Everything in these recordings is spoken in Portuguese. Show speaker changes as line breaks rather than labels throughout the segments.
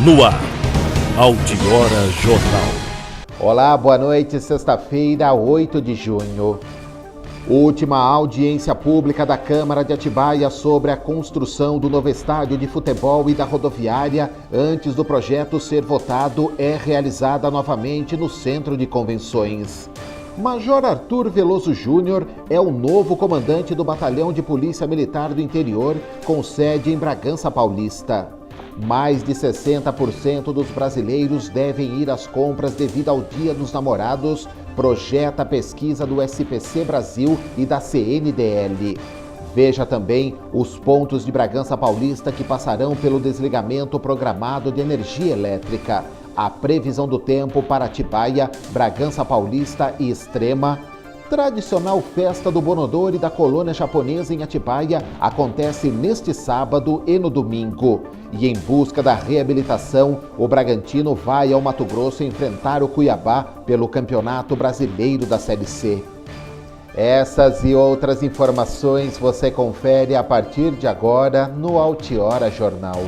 No ar, Altiora Jornal.
Olá, boa noite, sexta-feira, 8 de junho. Última audiência pública da Câmara de Atibaia sobre a construção do novo estádio de futebol e da rodoviária antes do projeto ser votado é realizada novamente no Centro de Convenções. Major Arthur Veloso Júnior é o novo comandante do Batalhão de Polícia Militar do Interior, com sede em Bragança Paulista. Mais de 60% dos brasileiros devem ir às compras devido ao Dia dos Namorados, projeta a pesquisa do SPC Brasil e da CNDL. Veja também os pontos de Bragança Paulista que passarão pelo desligamento programado de energia elétrica. A previsão do tempo para Atibaia, Bragança Paulista e Extrema. Tradicional festa do Bonodori da colônia japonesa em Atibaia acontece neste sábado e no domingo. E em busca da reabilitação, o Bragantino vai ao Mato Grosso enfrentar o Cuiabá pelo Campeonato Brasileiro da Série C. Essas e outras informações você confere a partir de agora no Altiora Jornal.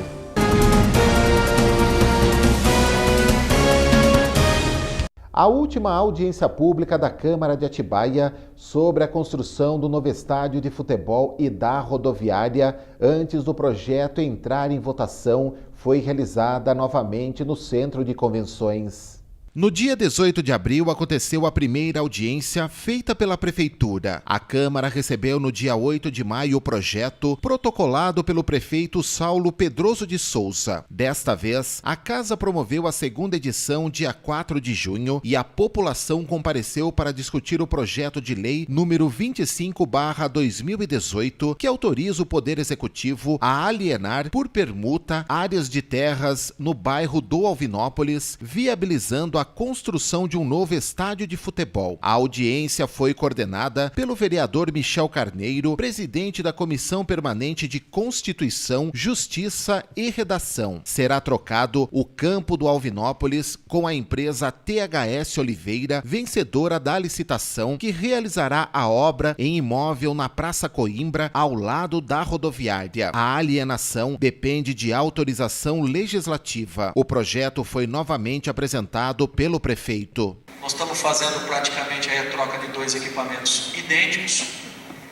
A última audiência pública da Câmara de Atibaia sobre a construção do novo estádio de futebol e da rodoviária antes do projeto entrar em votação foi realizada novamente no Centro de Convenções. No dia 18 de abril, aconteceu a primeira audiência feita pela Prefeitura. A Câmara recebeu no dia 8 de maio o projeto protocolado pelo prefeito Saulo Pedroso de Souza. Desta vez, a Casa promoveu a segunda edição dia 4 de junho e a população compareceu para discutir o projeto de lei número 25/2018, que autoriza o Poder Executivo a alienar por permuta áreas de terras no bairro do Alvinópolis, viabilizando a construção de um novo estádio de futebol. A audiência foi coordenada pelo vereador Michel Carneiro, presidente da Comissão Permanente de Constituição, Justiça e Redação. Será trocado o campo do Alvinópolis com a empresa THS Oliveira, vencedora da licitação, que realizará a obra em imóvel na Praça Coimbra, ao lado da rodoviária. A alienação depende de autorização legislativa. O projeto foi novamente apresentado pelo prefeito.
Nós estamos fazendo praticamente a troca de dois equipamentos idênticos,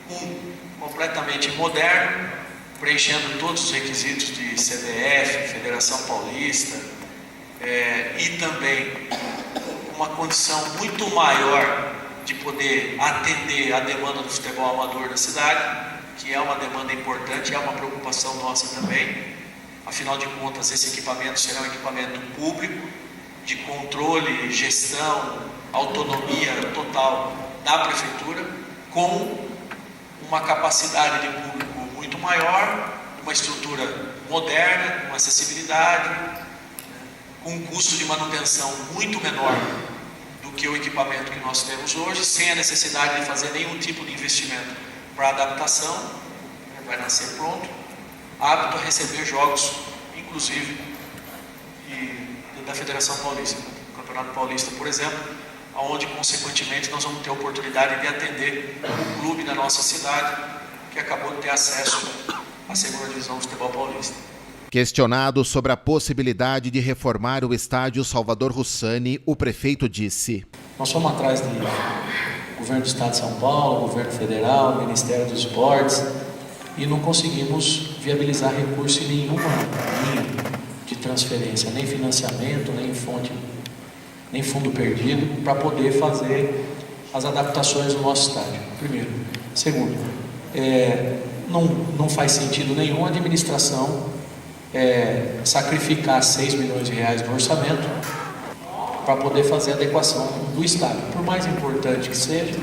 um completamente moderno, preenchendo todos os requisitos de CBF, Federação Paulista, e também uma condição muito maior de poder atender a demanda do futebol amador da cidade, que é uma demanda importante, é uma preocupação nossa também. Afinal de contas, esse equipamento será um equipamento público, de controle, gestão, autonomia total da Prefeitura, com uma capacidade de público muito maior, uma estrutura moderna, uma acessibilidade, com um custo de manutenção muito menor do que o equipamento que nós temos hoje, sem a necessidade de fazer nenhum tipo de investimento para adaptação, vai nascer pronto, apto a receber jogos, inclusive, da Federação Paulista, o Campeonato Paulista, por exemplo, onde, consequentemente, nós vamos ter a oportunidade de atender o clube da nossa cidade, que acabou de ter acesso à segunda divisão do futebol paulista.
Questionado sobre a possibilidade de reformar o estádio Salvador Russani, o prefeito disse:
nós fomos atrás do governo do estado de São Paulo, governo federal, Ministério dos Esportes, e não conseguimos viabilizar recurso em nenhuma linha de transferência, nem financiamento, nem fonte, nem fundo perdido, para poder fazer as adaptações do nosso estádio, primeiro. Segundo, não faz sentido nenhum a administração sacrificar 6 milhões de reais no orçamento para poder fazer a adequação do estádio. Por mais importante que seja,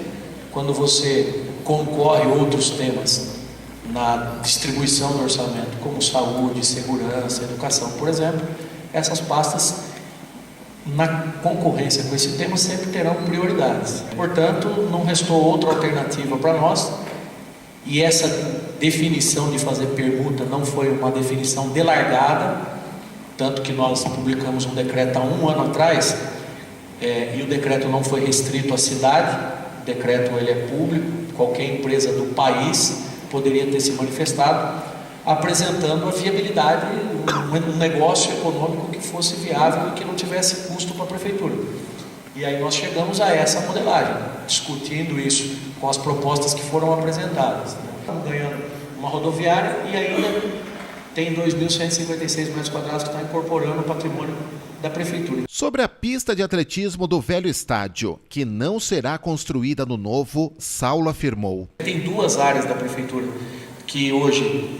quando você concorre outros temas na distribuição do orçamento, como saúde, segurança, educação, por exemplo, essas pastas, na concorrência com esse tema, sempre terão prioridades. Portanto, não restou outra alternativa para nós, e essa definição de fazer permuta não foi uma definição de largada, tanto que nós publicamos um decreto há 1 ano atrás, e o decreto não foi restrito à cidade, o decreto ele é público, qualquer empresa do país poderia ter se manifestado, apresentando a viabilidade um negócio econômico que fosse viável e que não tivesse custo para a prefeitura. E aí nós chegamos a essa modelagem, discutindo isso com as propostas que foram apresentadas. Estamos ganhando uma rodoviária e ainda tem 2.156 metros quadrados que estão incorporando o patrimônio da prefeitura.
Sobre a pista de atletismo do velho estádio, que não será construída no novo, Saulo afirmou.
Tem 2 áreas da prefeitura que hoje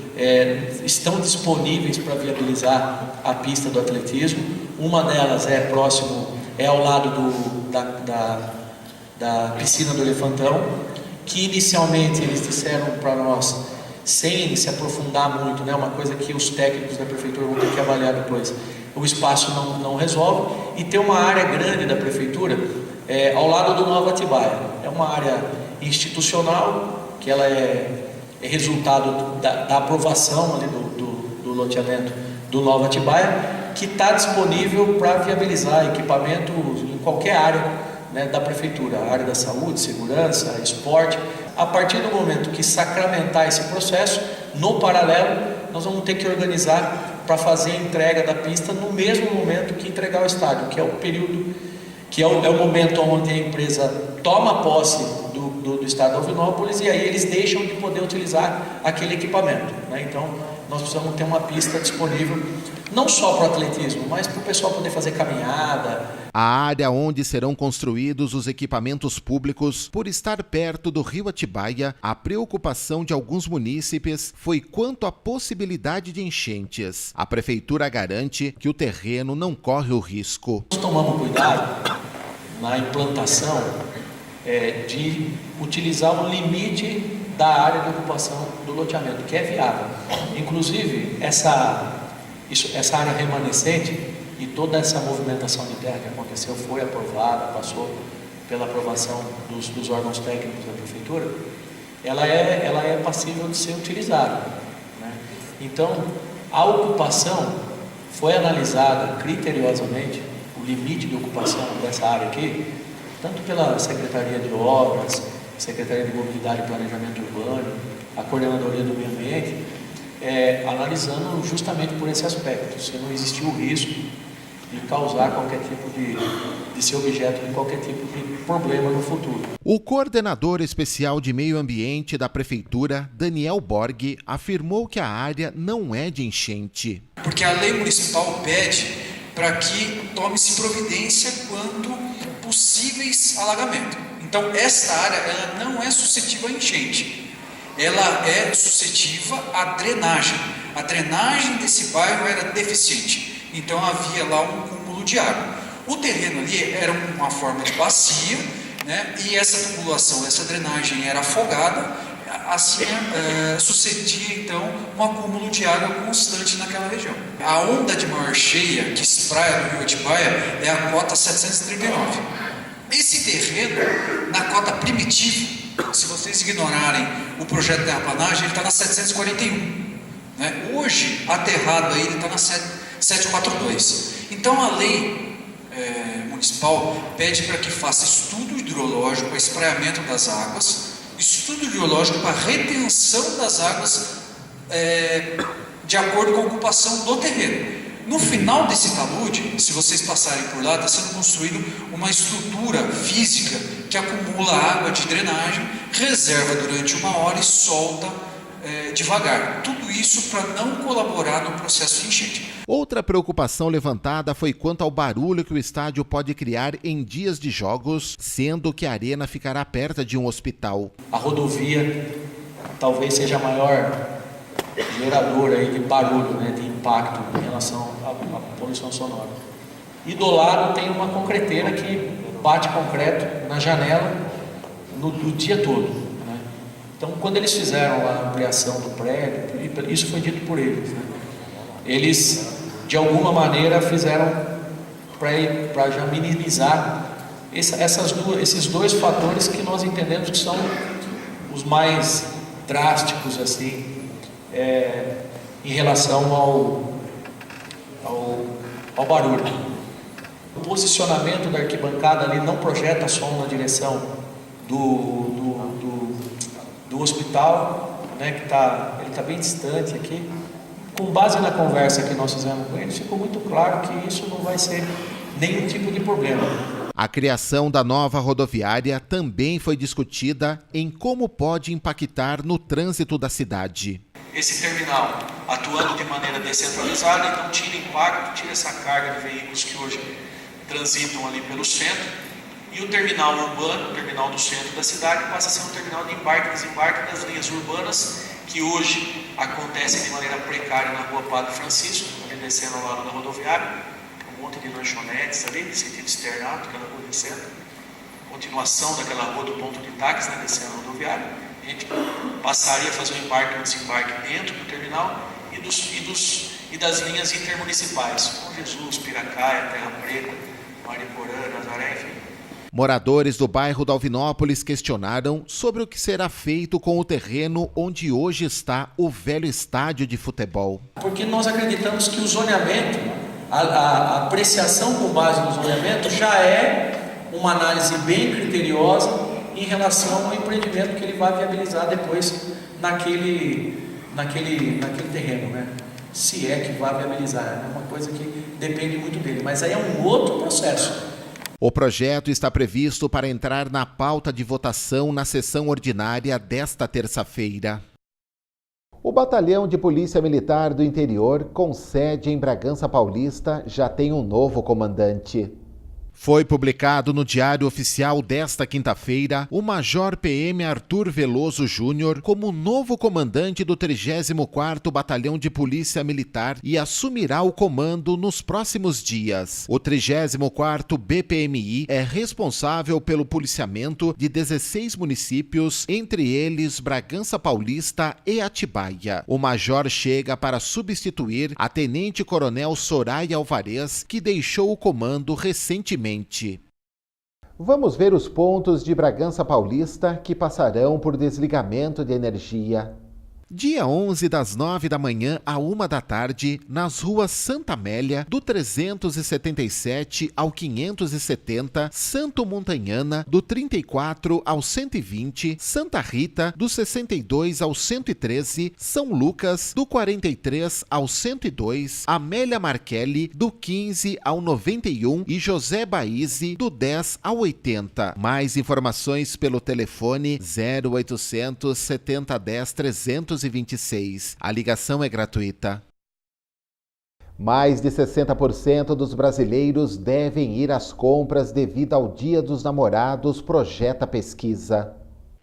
estão disponíveis para viabilizar a pista do atletismo. Uma delas é ao lado da piscina do Elefantão, que inicialmente eles disseram para nós, sem se aprofundar muito, né, uma coisa que os técnicos da prefeitura vão ter que avaliar depois, o espaço não resolve, e tem uma área grande da prefeitura ao lado do Nova Atibaia. É uma área institucional, que ela é resultado da aprovação ali do loteamento do Nova Atibaia, que está disponível para viabilizar equipamento em qualquer área, né, da prefeitura, a área da saúde, segurança, esporte. A partir do momento que sacramentar esse processo, no paralelo, nós vamos ter que organizar para fazer a entrega da pista no mesmo momento que entregar o estádio, que é o período, que é o momento onde a empresa toma posse do estádio de Alvinópolis, e aí eles deixam de poder utilizar aquele equipamento, né? Então, nós precisamos ter uma pista disponível, não só para o atletismo, mas para o pessoal poder fazer caminhada.
A área onde serão construídos os equipamentos públicos, por estar perto do rio Atibaia, a preocupação de alguns munícipes foi quanto à possibilidade de enchentes. A prefeitura garante que o terreno não corre o risco.
Nós tomamos cuidado na implantação de utilizar o limite da área de ocupação do loteamento, que é viável. Inclusive, essa área remanescente e toda essa movimentação de terra que aconteceu foi aprovada, passou pela aprovação dos órgãos técnicos da prefeitura, ela é passível de ser utilizada, né? Então, a ocupação foi analisada criteriosamente, o limite de ocupação dessa área aqui, tanto pela Secretaria de Obras, Secretaria de Mobilidade e Planejamento Urbano, a Coordenadoria do Meio Ambiente, analisando justamente por esse aspecto, se não existir o risco de causar qualquer tipo de ser objeto de qualquer tipo de problema no futuro.
O coordenador especial de meio ambiente da prefeitura, Daniel Borg, afirmou que a área não é de enchente.
Porque a lei municipal pede para que tome-se providência quanto possíveis alagamentos. Então, esta área ela não é suscetível a enchente. Ela é suscetível à drenagem. A drenagem desse bairro era deficiente, então havia lá um cúmulo de água. O terreno ali era uma forma de bacia, né? E essa tubulação, essa drenagem era afogada, assim sucedia então um acúmulo de água constante naquela região. A onda de maior cheia que espraia do rio Atibaia é a cota 739. Esse terreno, na cota primitiva, se vocês ignorarem o projeto de terraplanagem, ele está na 741. Né? Hoje, aterrado aí, ele está na 742. Então, a lei municipal pede para que faça estudo hidrológico para espraiamento das águas, estudo hidrológico para retenção das águas de acordo com a ocupação do terreno. No final desse talude, se vocês passarem por lá, está sendo construído uma estrutura física que acumula água de drenagem, reserva durante 1 hora e solta devagar. Tudo isso para não colaborar no processo de enchente.
Outra preocupação levantada foi quanto ao barulho que o estádio pode criar em dias de jogos, sendo que a arena ficará perto de um hospital.
A rodovia talvez seja a maior geradora aí de barulho, né, de impacto em relação à poluição sonora. E do lado tem uma concreteira que bate concreto na janela no dia todo, né? Então, quando eles fizeram a ampliação do prédio, isso foi dito por eles, né? Eles, de alguma maneira, fizeram para já minimizar esses dois fatores que nós entendemos que são os mais drásticos, assim, em relação ao barulho. O posicionamento da arquibancada ali não projeta som na direção do hospital, né, ele está bem distante aqui. Com base na conversa que nós fizemos com eles, ficou muito claro que isso não vai ser nenhum tipo de problema.
A criação da nova rodoviária também foi discutida em como pode impactar no trânsito da cidade.
Esse terminal atuando de maneira descentralizada, então tira impacto, tira essa carga de veículos que hoje transitam ali pelo centro, e o terminal urbano, o terminal do centro da cidade, passa a ser um terminal de embarque e desembarque das linhas urbanas, que hoje acontecem de maneira precária na rua Padre Francisco, ali descendo ao lado da rodoviária, um monte de lanchonetes ali, de sentido externado, aquela rua de centro, continuação daquela rua do ponto de táxi, né, descendo a rodoviária. A gente passaria a fazer o embarque e o desembarque dentro do terminal e das linhas intermunicipais, Bom Jesus, Piracaia, Terra Preta, Mariporã, Nazaré, enfim.
Moradores do bairro da Alvinópolis questionaram sobre o que será feito com o terreno onde hoje está o velho estádio de futebol.
Porque nós acreditamos que o zoneamento, a apreciação com base no zoneamento já é uma análise bem criteriosa em relação ao empreendimento que ele vai viabilizar depois naquele terreno, né? Se é que vai viabilizar, é uma coisa que depende muito dele, mas aí é um outro processo.
O projeto está previsto para entrar na pauta de votação na sessão ordinária desta terça-feira. O Batalhão de Polícia Militar do Interior, com sede em Bragança Paulista, já tem um novo comandante. Foi publicado no Diário Oficial desta quinta-feira o Major PM Arthur Veloso Júnior como novo comandante do 34º Batalhão de Polícia Militar e assumirá o comando nos próximos dias. O 34º BPMI é responsável pelo policiamento de 16 municípios, entre eles Bragança Paulista e Atibaia. O major chega para substituir a Tenente-Coronel Soraya Alvarez, que deixou o comando recentemente. Vamos ver os pontos de Bragança Paulista que passarão por desligamento de energia. Dia 11, das 9 da manhã à 1 da tarde, nas ruas Santa Amélia, do 377 ao 570, Santo Montanhana, do 34 ao 120, Santa Rita, do 62 ao 113, São Lucas, do 43 ao 102, Amélia Marquelli, do 15 ao 91 e José Baíse, do 10 ao 80. Mais informações pelo telefone 0800 7010 326. A ligação é gratuita. Mais de 60% dos brasileiros devem ir às compras devido ao Dia dos Namorados, projeta pesquisa.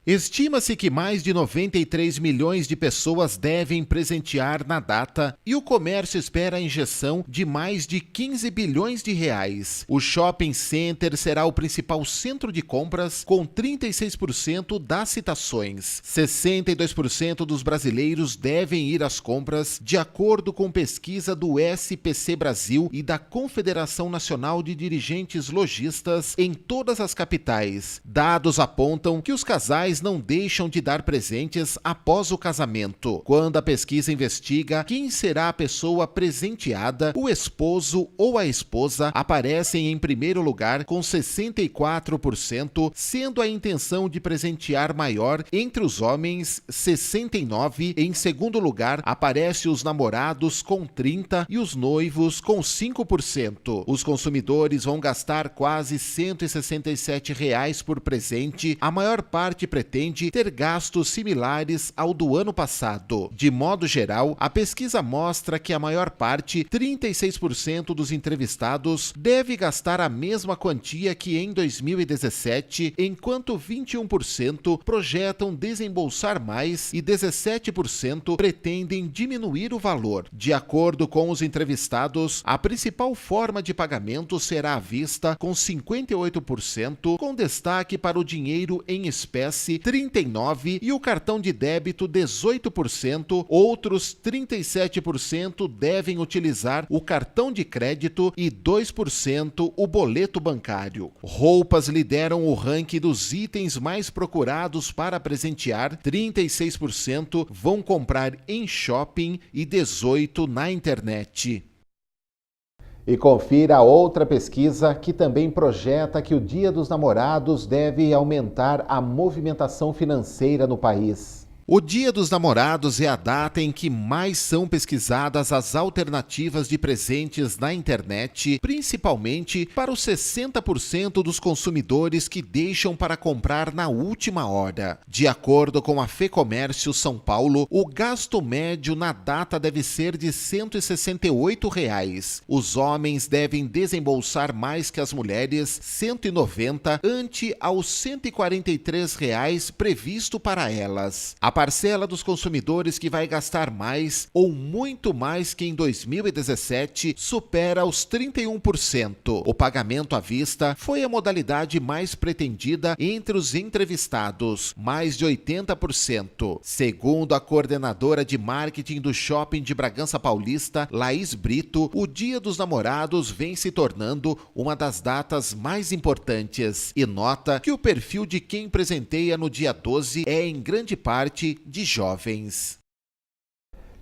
Estima-se que mais de 93 milhões de pessoas devem presentear na data e o comércio espera a injeção de mais de 15 bilhões de reais. O shopping center será o principal centro de compras, com 36% das citações. 62% dos brasileiros devem ir às compras, de acordo com pesquisa do SPC Brasil e da Confederação Nacional de Dirigentes Lojistas em todas as capitais. Dados apontam que os casais não deixam de dar presentes após o casamento. Quando a pesquisa investiga quem será a pessoa presenteada, o esposo ou a esposa aparecem em primeiro lugar com 64%, sendo a intenção de presentear maior entre os homens, 69%. Em segundo lugar, aparece os namorados com 30% e os noivos com 5%. Os consumidores vão gastar quase R$ 167 por presente. A maior parte pretende ter gastos similares ao do ano passado. De modo geral, a pesquisa mostra que a maior parte, 36% dos entrevistados, deve gastar a mesma quantia que em 2017, enquanto 21% projetam desembolsar mais e 17% pretendem diminuir o valor. De acordo com os entrevistados, a principal forma de pagamento será à vista, com 58%, com destaque para o dinheiro em espécie, 39%, e o cartão de débito, 18%. Outros 37% devem utilizar o cartão de crédito e 2% o boleto bancário. Roupas lideram o ranking dos itens mais procurados para presentear. 36% vão comprar em shopping e 18% na internet. E confira outra pesquisa que também projeta que o Dia dos Namorados deve aumentar a movimentação financeira no país. O Dia dos Namorados é a data em que mais são pesquisadas as alternativas de presentes na internet, principalmente para os 60% dos consumidores que deixam para comprar na última hora. De acordo com a FEComércio São Paulo, o gasto médio na data deve ser de R$ 168. Os homens devem desembolsar mais que as mulheres, R$ 190, ante aos R$ 143 previsto para elas. A parcela dos consumidores que vai gastar mais ou muito mais que em 2017 supera os 31%. O pagamento à vista foi a modalidade mais pretendida entre os entrevistados, mais de 80%. Segundo a coordenadora de marketing do Shopping de Bragança Paulista, Laís Brito, o Dia dos Namorados vem se tornando uma das datas mais importantes e nota que o perfil de quem presenteia no dia 12 é em grande parte de jovens.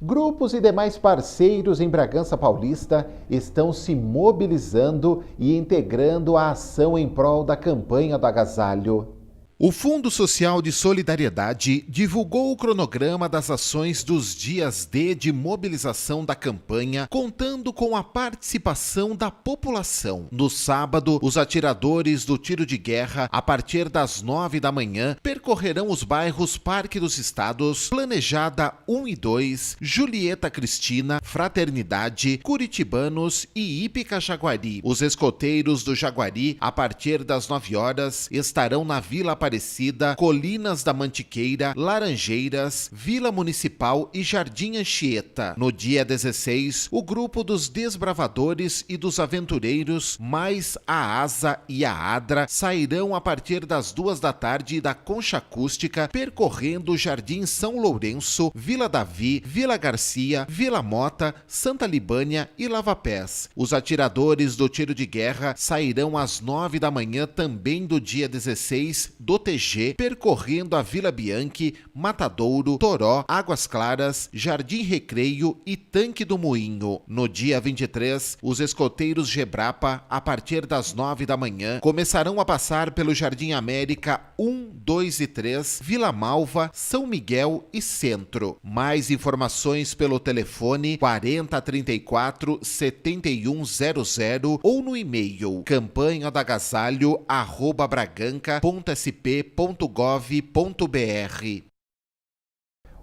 Grupos e demais parceiros em Bragança Paulista estão se mobilizando e integrando a ação em prol da campanha do agasalho.
O Fundo Social de Solidariedade divulgou o cronograma das ações dos dias D de mobilização da campanha, contando com a participação da população. No sábado, os atiradores do tiro de guerra, a partir das 9 da manhã, percorrerão os bairros Parque dos Estados, Planejada 1 e 2, Julieta Cristina, Fraternidade, Curitibanos e Ípica Jaguari. Os escoteiros do Jaguari, a partir das 9 horas, estarão na Vila Aparecida, Colinas da Mantiqueira, Laranjeiras, Vila Municipal e Jardim Anchieta. No dia 16, o grupo dos Desbravadores e dos Aventureiros, mais a ASA e a ADRA, sairão a partir das 2 da tarde da Concha Acústica, percorrendo o Jardim São Lourenço, Vila Davi, Vila Garcia, Vila Mota, Santa Libânia e Lavapés. Os atiradores do tiro de guerra sairão às 9 da manhã também do dia 16 do TG, percorrendo a Vila Bianchi, Matadouro, Toró, Águas Claras, Jardim Recreio e Tanque do Moinho. No dia 23, os escoteiros Gebrapa, a partir das 9 da manhã, começarão a passar pelo Jardim América 1, 2 e 3, Vila Malva, São Miguel e Centro. Mais informações pelo telefone 4034 7100 ou no e-mail campanhadagasalho@braganca.sp.gov.br.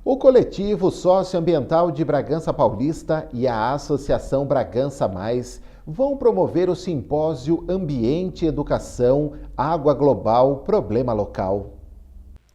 O coletivo socioambiental de Bragança Paulista e a Associação Bragança Mais vão promover o simpósio Ambiente e Educação, Água Global, Problema Local.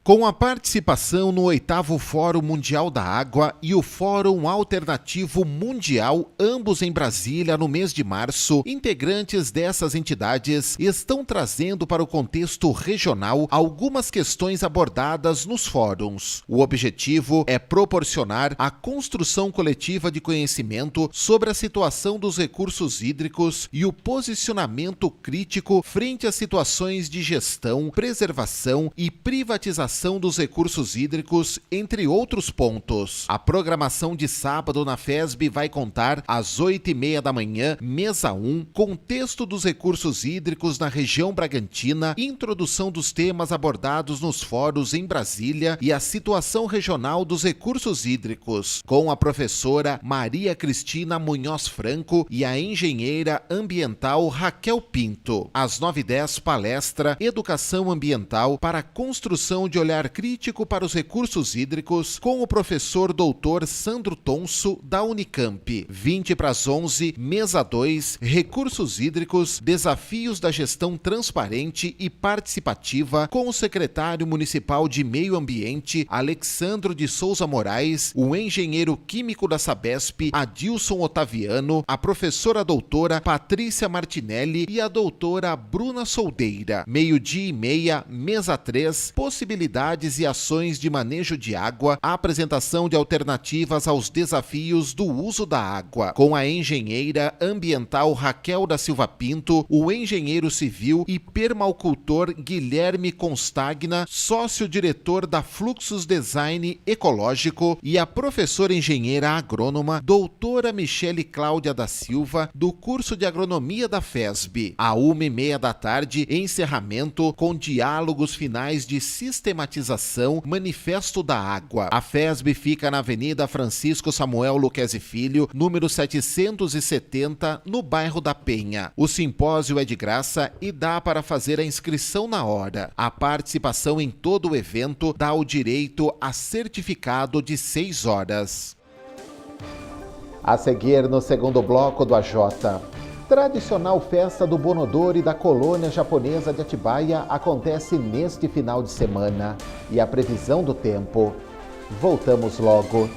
Com a participação no 8º Fórum Mundial da Água e o Fórum Alternativo Mundial, ambos em Brasília no mês de março, integrantes dessas entidades estão trazendo para o contexto regional algumas questões abordadas nos fóruns. O objetivo é proporcionar a construção coletiva de conhecimento sobre a situação dos recursos hídricos e o posicionamento crítico frente às situações de gestão, preservação e privatização dos recursos hídricos, entre outros pontos. A programação de sábado na FESB vai contar às 8h30 da manhã, mesa 1, contexto dos recursos hídricos na região Bragantina, introdução dos temas abordados nos fóruns em Brasília e a situação regional dos recursos hídricos, com a professora Maria Cristina Munhoz Franco e a engenheira ambiental Raquel Pinto. Às 9h10, palestra Educação Ambiental para a Construção de Olhar Crítico para os Recursos Hídricos, com o professor doutor Sandro Tonso, da Unicamp. 20 para as 11, mesa 2, Recursos Hídricos, Desafios da Gestão Transparente e Participativa, com o secretário municipal de Meio Ambiente, Alexandro de Souza Moraes, o engenheiro químico da Sabesp, Adilson Otaviano, a professora doutora Patrícia Martinelli e a doutora Bruna Soldeira. 12h30, mesa 3, possibilidades e ações de manejo de água, a apresentação de alternativas aos desafios do uso da água, com a engenheira ambiental Raquel da Silva Pinto, o engenheiro civil e permacultor Guilherme Constagna, sócio-diretor da Fluxus Design Ecológico, e a professora engenheira agrônoma doutora Michele Cláudia da Silva, do curso de agronomia da FESB. À 1h30 da tarde, encerramento com diálogos finais de sistematização Sistematização Manifesto da Água. A FESB fica na Avenida Francisco Samuel Luquezzi Filho, número 770, no bairro da Penha. O simpósio é de graça e dá para fazer a inscrição na hora. A participação em todo o evento dá o direito a certificado de 6 horas.
A seguir, no segundo bloco do AJ, tradicional festa do Bonodori da colônia japonesa de Atibaia acontece neste final de semana. E a previsão do tempo? Voltamos logo.